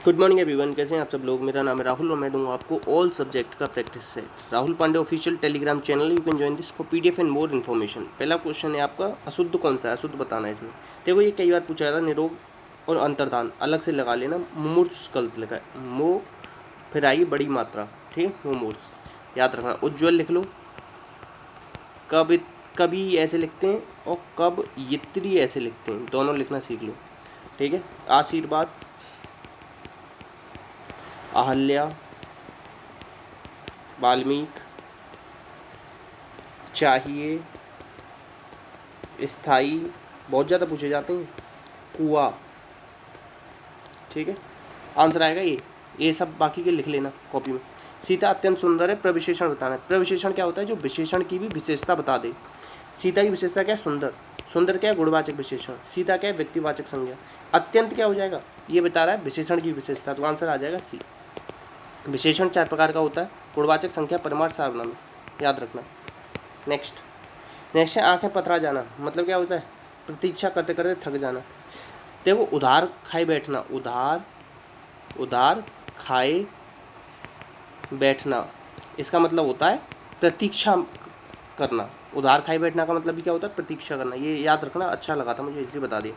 Good morning everyone, कैसे हैं आप सब लोग। मेरा नाम है राहुल और मैं दूंगा आपको ऑल सब्जेक्ट का practice set. Rahul Pandey official Telegram channel, you can join this for PDF and more information. पहला क्वेश्चन है आपका, अशुद्ध कौन सा है, अशुद्ध बताना है इसमें। देखो ये कई बार पूछा जाता है, निरोग और अंतर्धान अलग से लगा लेना। मुमूर्ष गलत लिखा है, मो फिर आएगी बड़ी मात्रा, ठीक है, मुमूर्ष याद रखना। उज्ज्वल लिख लो, कब कभी ऐसे लिखते हैं और कब यित्री ऐसे लिखते हैं, दोनों लिखना सीख लो, ठीक है। आशीर्वाद, अहल्या, वाल्मीकि, चाहिए, स्थाई, बहुत ज़्यादा पूछे जाते हैं, कुआ, ठीक है। आंसर आएगा ये सब बाकी के लिख लेना कॉपी में। सीता अत्यंत सुंदर है, प्रविशेषण बताना है। प्रविशेषण क्या होता है, जो विशेषण की भी विशेषता बता दे। सीता की विशेषता क्या है, सुंदर। सुंदर क्या है, गुणवाचक विशेषण। सीता क्या है, व्यक्तिवाचक संज्ञा। अत्यंत क्या हो जाएगा, ये बता रहा है विशेषण की विशेषता, तो आंसर आ जाएगा सी। विशेषण 4 प्रकार का होता है, गुणवाचक, संख्या, परमार्थ, सार्वनाम, याद रखना। नेक्स्ट है आंखें पथरा जाना, मतलब क्या होता है, प्रतीक्षा करते करते थक जाना। देखो उधार खाए बैठना, उधार खाए बैठना, इसका मतलब होता है प्रतीक्षा करना। उधार खाए बैठना का मतलब भी क्या होता है, प्रतीक्षा करना। ये याद रखना, अच्छा लगा था मुझे इसलिए बता दिया।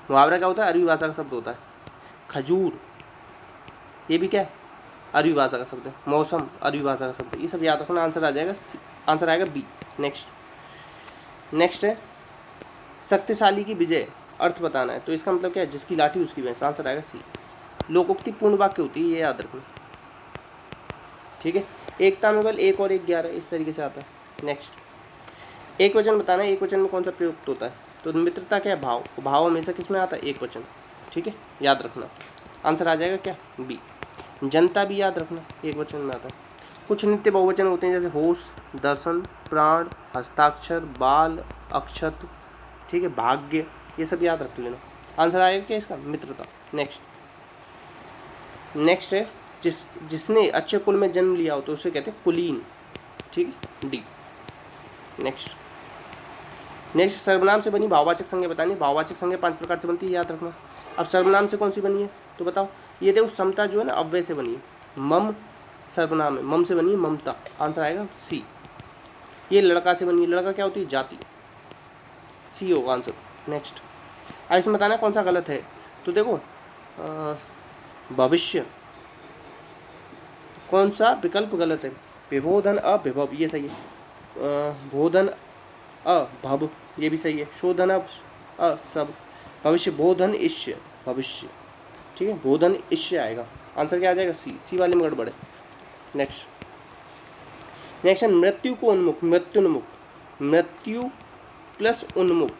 मुहावरा क्या होता है, अरबी भाषा का शब्द होता है। खजूर, ये भी क्या है, अरबी भाषा का शब्द है। मौसम, अरबी भाषा का शब्द है। ये सब याद रखना, आंसर आ जाएगा, आंसर आएगा बी। नेक्स्ट है शक्तिशाली की विजय, अर्थ बताना है। तो इसका मतलब क्या है, जिसकी लाठी उसकी भैंस, आंसर आएगा सी। लोकोक्ति पूर्ण वाक्य होती है, ये याद रखना, ठीक है। एकता में बल 1 और 1 11, इस तरीके से आता है। नेक्स्ट एक वचन बताना है, एक वचन में कौन सा प्रयुक्त होता है। तो मित्रता क्या है, भाव। भाव हमेशा किस में आता है, एक वचन, ठीक है, याद रखना। आंसर आ जाएगा क्या, बी। जनता भी याद रखना, एक वचन में आता है। कुछ नित्य बहुवचन होते हैं, जैसे होश, दर्शन, प्राण, हस्ताक्षर, बाल, अक्षत, ठीक है, भाग्य, ये सब याद रख लेना। आंसर आएगा क्या इसका, मित्रता। नेक्स्ट है जिसने अच्छे कुल में जन्म लिया हो तो उसे कहते हैं कुलीन, ठीक है, डी। नेक्स्ट सर्वनाम से बनी भाववाचक संज्ञा बतानी। भाववाचक संज्ञा 5 प्रकार से बनती है, याद रखना। अब सर्वनाम से कौन सी बनी है तो बताओ। ये देखो समता जो है ना, अव्यय से बनी है। मम सर्वनाम है, मम से बनी है ममता, आंसर आएगा सी। ये लड़का से बनी है, लड़का क्या होती है, जाति, सी होगा आंसर। नेक्स्ट अब इसमें बताना कौन सा गलत है। तो देखो भविष्य, कौन सा विकल्प गलत है, विभोधन अविभव, ये सही है। बोधन अभव, ये भी सही है। शोधन सब, भविष्य बोधन इष्य, भविष्य, ठीक है, बोधन इष्य आएगा, आंसर क्या आ जाएगा, सी वाले में गड़बड़ है। नेक्स्ट है मृत्यु को उन्मुख, मृत्युन्मुख, मृत्यु प्लस उन्मुख,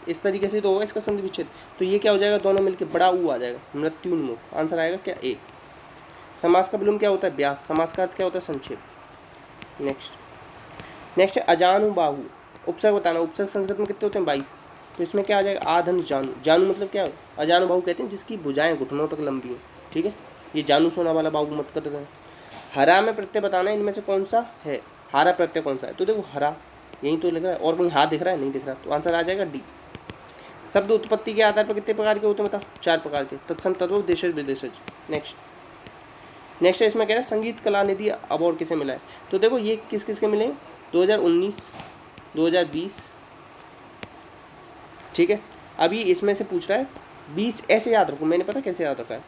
इस तरीके से तो होगा इसका संधि विच्छेद। तो ये क्या हो जाएगा, दोनों मिलकर बड़ा ऊ आ जाएगा, मृत्युन्मुख, आंसर आएगा क्या, ए। समास का विलोम क्या होता है, व्यास। समास का अर्थ क्या होता है, संक्षेप। नेक्स्ट है अजानुबाहु, उपसर्ग बताना। उपसर्ग संस्कृत में कितने होते हैं, 22। तो इसमें क्या आ जाएगा, आधन जानू। जानू मतलब क्या है, अजानुबाहु कहते हैं जिसकी भुजाएं घुटनों तक लंबी हैं, ठीक है। ये जानू सोना वाला बाबू मत कर देना। हरा में प्रत्यय बताना है, इनमें से कौन सा है, हारा प्रत्यय कौन सा है। तो देखो हरा यही तो लिख रहा है, और कहीं हाथ दिख रहा है, नहीं दिख रहा, तो आंसर आ जाएगा डी। शब्द उत्पत्ति के आधार पर कितने प्रकार के होते हैं बताओ, 4 प्रकार के, तत्सम, तद्भव, देशज, विदेशज। नेक्स्ट है इसमें कह रहा है संगीत कला निधि अवार्ड किसे मिला है। तो देखो ये किस किस के मिले, 2019, 2020, ठीक है। अभी इसमें से पूछ रहा है 20, ऐसे याद रखो, मैंने पता कैसे याद रखा है।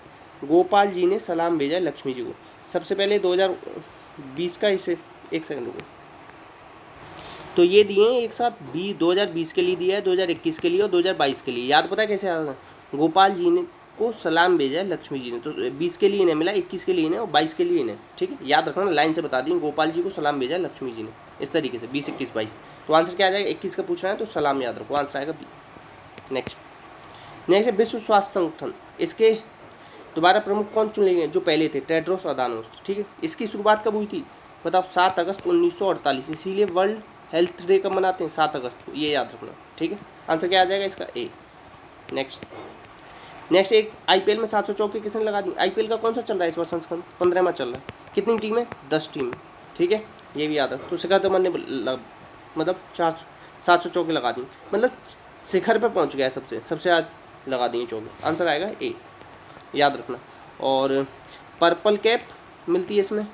गोपाल जी ने सलाम भेजा लक्ष्मी जी को, सबसे पहले 2020 का, इसे एक सेकंड रुको। तो ये दिए एक साथ 2020 के लिए दिया है, 2021 के लिए और 2022 के लिए। याद पता है कैसे याद है, गोपाल जी ने को सलाम भेजा है लक्ष्मी जी ने, तो 20 के लिए इन्हें मिला, 21 के लिए इन्हें और 22 के लिए इन्हें, ठीक है। याद रखना, लाइन से बता दी, गोपाल जी को सलाम भेजा है लक्ष्मी जी ने, इस तरीके से 20, 21, 22। तो आंसर क्या आ जाएगा, 21 का पूछना है तो सलाम याद रखो, आंसर आएगा बी। नेक्स्ट है विश्व स्वास्थ्य संगठन, इसके दोबारा प्रमुख कौन चुने गए, जो पहले थे, टेड्रोस अदानोस, ठीक है। इसकी शुरुआत कब हुई थी बताओ, 7 अगस्त 1948, इसीलिए वर्ल्ड हेल्थ डे कब मनाते हैं, 7 अगस्त को, ये याद रखना, ठीक है। आंसर क्या आ जाएगा इसका, ए। नेक्स्ट एक आईपीएल में 700 चौके किसने लगा दी। आईपीएल का कौन सा चल रहा है इस बार संस्करण, 15वां चल रहा है। कितनी टीम है, 10 टीम, ठीक है, ये भी याद रख। तो शिखर धवन ने मतलब 700 चौके लगा दी, मतलब शिखर पे पहुंच गया, सबसे आज लगा दिए चौके, आंसर आएगा ए, याद रखना। और पर्पल कैप मिलती है इसमें,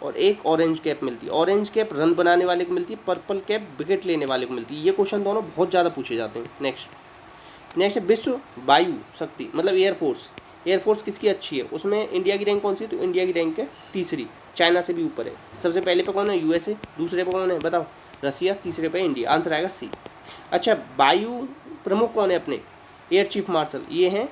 और एक ऑरेंज कैप मिलती है। ऑरेंज कैप रन बनाने वाले को मिलती है, पर्पल कैप विकेट लेने वाले को मिलती है। ये क्वेश्चन दोनों बहुत ज़्यादा पूछे जाते हैं। नेक्स्ट है विश्व वायु शक्ति, मतलब एयरफोर्स। एयरफोर्स किसकी अच्छी है, उसमें इंडिया की रैंक कौन सी है, तो इंडिया की रैंक है तीसरी, चाइना से भी ऊपर है। सबसे पहले पे कौन है, यूएसए, दूसरे पे कौन है बताओ, रसिया, तीसरे पे इंडिया। आंसर आएगा सी। अच्छा, वायु प्रमुख कौन है अपने, एयर चीफ मार्शल, ये हैं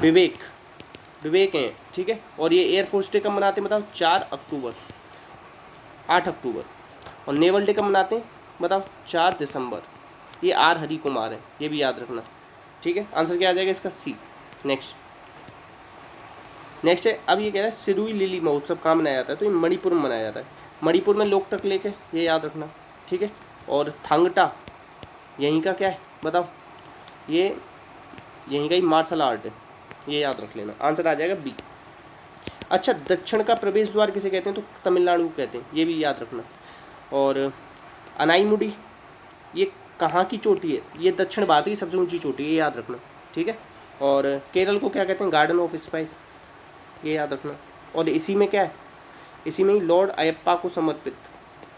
विवेक हैं, ठीक है। और ये एयरफोर्स डे कब मनाते हैं बताओ, 4 अक्टूबर, 8 अक्टूबर। और नेवल डे कब मनाते हैं बताओ, 4 दिसंबर। ये आर हरि कुमार है, ये भी याद रखना, ठीक है। आंसर क्या आ जाएगा इसका, सी। नेक्स्ट है, अब ये कह रहा है सिरुई लिली महोत्सव कहाँ मनाया जाता है, तो ये मणिपुर में मनाया जाता है। मणिपुर में लोकटक लेक है, ये याद रखना, ठीक है। और थांगटा यहीं का क्या है बताओ, ये यहीं का ही मार्शल आर्ट है, ये याद रख लेना। आंसर आ जाएगा बी। अच्छा, दक्षिण का प्रवेश द्वार किसे कहते हैं, तो तमिलनाडु को कहते हैं, ये भी याद रखना। और अनाईमुडी ये कहाँ की चोटी है, ये दक्षिण भारत की सबसे ऊंची चोटी है, ये याद रखना, ठीक है। और केरल को क्या कहते हैं, गार्डन ऑफ स्पाइस, ये याद रखना। और इसी में क्या है, इसी में ही लॉर्ड अयप्पा को समर्पित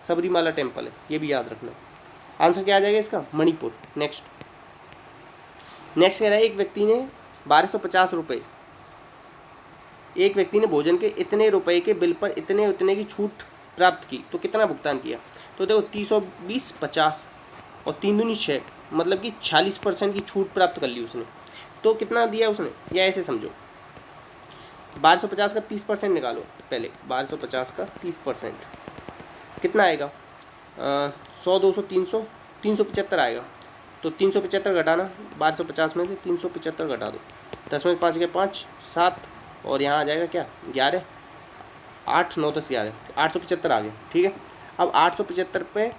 सबरीमाला टेम्पल है, ये भी याद रखना। आंसर क्या आ जाएगा इसका, मणिपुर। नेक्स्ट कह रहा है एक व्यक्ति ने 1250 रुपये, एक व्यक्ति ने भोजन के इतने रुपए के बिल पर इतने उतने की छूट प्राप्त की, तो कितना भुगतान किया, तो देखो 320, 50 और 3 दूनी 6, मतलब कि 46% की छूट प्राप्त कर ली उसने। तो कितना दिया उसने, या ऐसे समझो 1250 का 30% निकालो पहले, 1250 का 30% कितना आएगा, 100, 200, 300, 375 आएगा। तो 375 घटाना 1250 में से 375 घटा दो, 10 में 5 के 5, 7, और यहाँ आ जाएगा क्या 11, 8, 9, 10, 11, 875 आ गया, ठीक है। अब 875 पे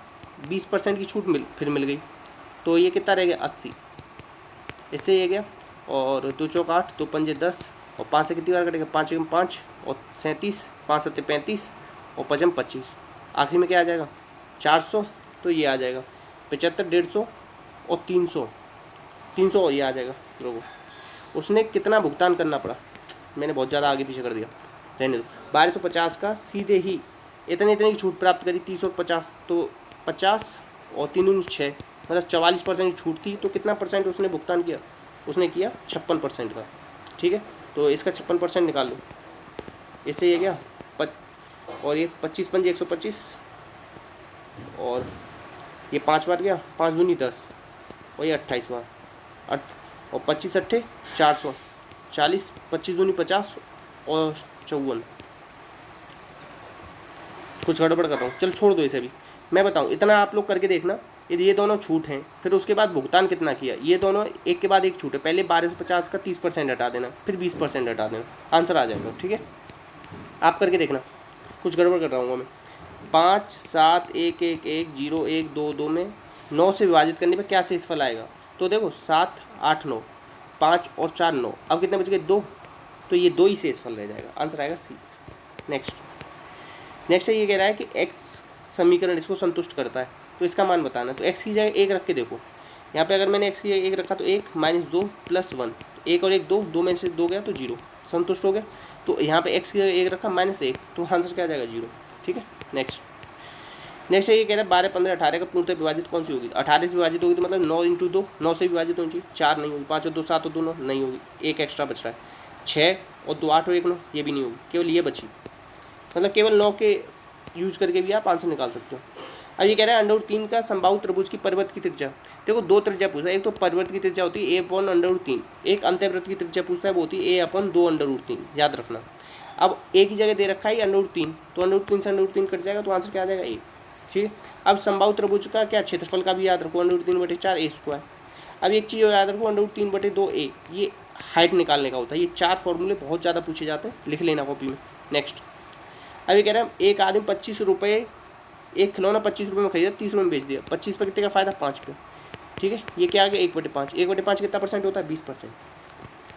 20% की छूट फिर मिल गई, तो ये कितना रह गया 80, इससे ये गया। और 2 चौक 8, 2 पंजे 10, और 5 से कितनी बार कटेगा, 5 एकम 5 और 37, 5 सत्ते 35 और 5 25, आखिर में क्या आ जाएगा 400, तो ये आ जाएगा 75, 150 और 300 ये आ जाएगा। लोगों उसने कितना भुगतान करना पड़ा, मैंने बहुत ज़्यादा आगे पीछे कर दिया, रहने दो। 1250 का सीधे ही इतने की छूट प्राप्त करी, 30 और 50, तो 50 और 3 दूनी 6, मतलब 44% की छूट थी। तो कितना परसेंट उसने भुगतान किया, उसने किया 56% का, ठीक है। तो इसका 56% निकाल लो, इससे ये गया और ये 25 पंजे 125, और ये 5 बार गया, 5 दूनी 10, और ये 28 बार, और 25 अट्ठे 400, 40, 25 दूनी 50 और 54। कुछ गड़बड़ कर रहा हूँ, चल छोड़ दो इसे भी, मैं बताऊँ इतना आप लोग करके देखना। यदि ये दोनों छूट हैं, फिर उसके बाद भुगतान कितना किया, ये दोनों एक के बाद एक छूट है। पहले 1250 का 30% हटा देना, फिर 20% हटा देना, आंसर आ जाएगा, ठीक है। आप करके देखना, कुछ गड़बड़ कर रहा हूँ मैं। 5, 7, 1, 1, 1, 0, 1, 2, 2 में 9 से विभाजित करने पर क्या शेषफल आएगा, तो देखो 7, 8, 9, 5 और 4, 9, अब कितने बच गए 2, तो ये 2 ही शेषफल रह जाएगा, आंसर आएगा सी। नेक्स्ट है, ये कह रहा है कि x समीकरण इसको संतुष्ट करता है, तो इसका मान बताना। तो x की जगह 1 रख के देखो, यहाँ पे अगर मैंने x की जगह 1 रखा तो 1 - 2 + 1, 1 और 1 2, 2 में से 2 गया तो 0, संतुष्ट हो गया। तो यहाँ पे x की जगह 1 रखा -1, तो आंसर क्या आ जाएगा 0, ठीक है। नेक्स्ट है, ये कह रहा है 12, 15, 18 का पूर्णतः विभाजित कौन सी होगी, 18 से विभाजित होगी, तो मतलब 9 × 2, 9 से विभाजित होनी चाहिए, 4 नहीं होगी, 5 और 2 7 और 2 9 नहीं होगी, एक एक्स्ट्रा बच रहा है, 6 और 2 8 और 1 9, ये भी नहीं होगी, केवल ये बची, मतलब केवल 9 के यूज करके भी आप आंसर निकाल सकते हो। अब ये कह रहा है √3 का समबाहु त्रिभुज की परिवृत्त की त्रिज्या, देखो 2 त्रिज्या पूछा है, एक तो परिवृत्त की त्रिज्या होती है a/√3, एक अंतःवृत्त की त्रिज्या पूछता है वो होती है a/2√3, याद रखना। अब एक ही जगह दे रखा है √3, तो √3 से √3 कट जाएगा, तो आंसर क्या आ जाएगा ए, ठीक है। अब समबाहु त्रिभुज का क्या क्षेत्रफल का भी याद रखो, √3/4 a²। अब एक चीज़ याद रखो, √3/2a, ये हाइट निकालने का होता है। ये 4 फॉर्मूले बहुत ज़्यादा पूछे जाते हैं, लिख लेना कॉपी में। नेक्स्ट, अब ये कह रहा है एक आदमी 25 रुपये, एक खिलौना 25 रुपये में खरीदा, 30 रुपये में बेच दिया, 25 पे कितने का फायदा, 5 पे, ठीक है। ये क्या आ गया 1/5, 1/5 कितना परसेंट होता है, 20%।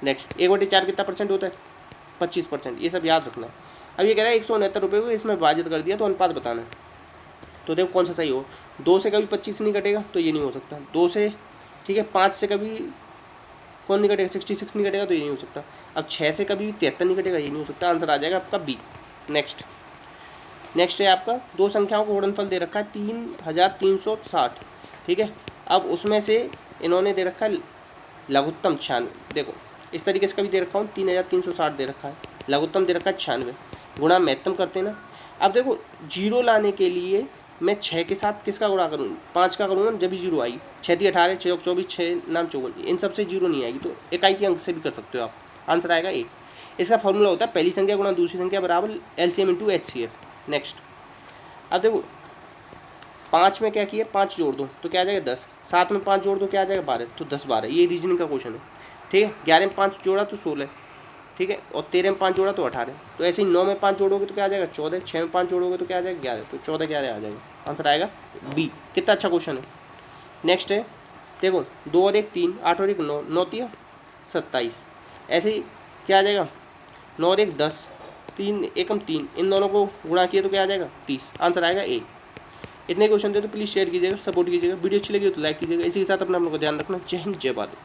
नेक्स्ट, 1/4 कितना परसेंट होता है, 25%, ये सब याद रखना। अब ये कह रहा है 169 रुपये को इसमें विभाजित कर दिया, तो अनुपात बताना है। तो देखो कौन सा सही हो, 2 से कभी 25 नहीं कटेगा, तो ये नहीं हो सकता, 2 से, ठीक है, 5 से कभी कौन नहीं कटेगा, 66 नहीं कटेगा तो ये नहीं हो सकता। अब 6 से कभी 73 नहीं कटेगा, ये नहीं हो सकता। आंसर आ जाएगा आपका बी। नेक्स्ट है आपका दो संख्याओं का गुणनफल दे रखा है 3360, ठीक है। अब उसमें से इन्होंने दे रखा है लघुत्तम 96। देखो इस तरीके से कभी दे रखा हूँ 3360 दे रखा है, लघुत्तम दे रखा है 96, गुणा महत्तम करते हैं ना। अब देखो जीरो लाने के लिए मैं 6 के साथ किसका गुणा करूँ, 5 का करूँगा जब भी जीरो आई। 6 × 18, 6 × 24, 6 नाम 54, इन सब से जीरो नहीं आएगी, तो इकाई के अंक से भी कर सकते हो आप। आंसर आएगा ए। इसका फॉर्मूला होता है पहली संख्या गुणा दूसरी संख्या बराबर LCM × HCF। नेक्स्ट अब देखो 5 में क्या किया, 5 जोड़ दो तो क्या आ जाएगा 10, 7 में 5 जोड़ दो क्या आ जाएगा 12, तो 10 12, ये रीजनिंग का क्वेश्चन है, ठीक है। 11 में 5 जोड़ा तो 16, ठीक है, और 13 में 5 जोड़ा तो 18, तो ऐसे ही 9 में 5 जोड़ोगे तो क्या आ जाएगा 14, 6 में 5 जोड़ोगे तो क्या आ जाएगा 11, तो 14 11 आ जाएगा। आंसर आएगा बी। कितना अच्छा क्वेश्चन है। नेक्स्ट है देखो 2 और 1 3, 8 और 1 9, 9 3 27, ऐसे ही क्या आ जाएगा 9 और 1 10, 3 एकम 3, इन दोनों को गुणा किए तो क्या आ जाएगा 30। आंसर आएगा ए। इतने क्वेश्चन थे तो प्लीज़ शेयर कीजिएगा, सपोर्ट कीजिएगा। वीडियो अच्छी लगी तो लाइक कीजिएगा। इसी के साथ अपना ध्यान रखना। जय हिंद, जय भारत।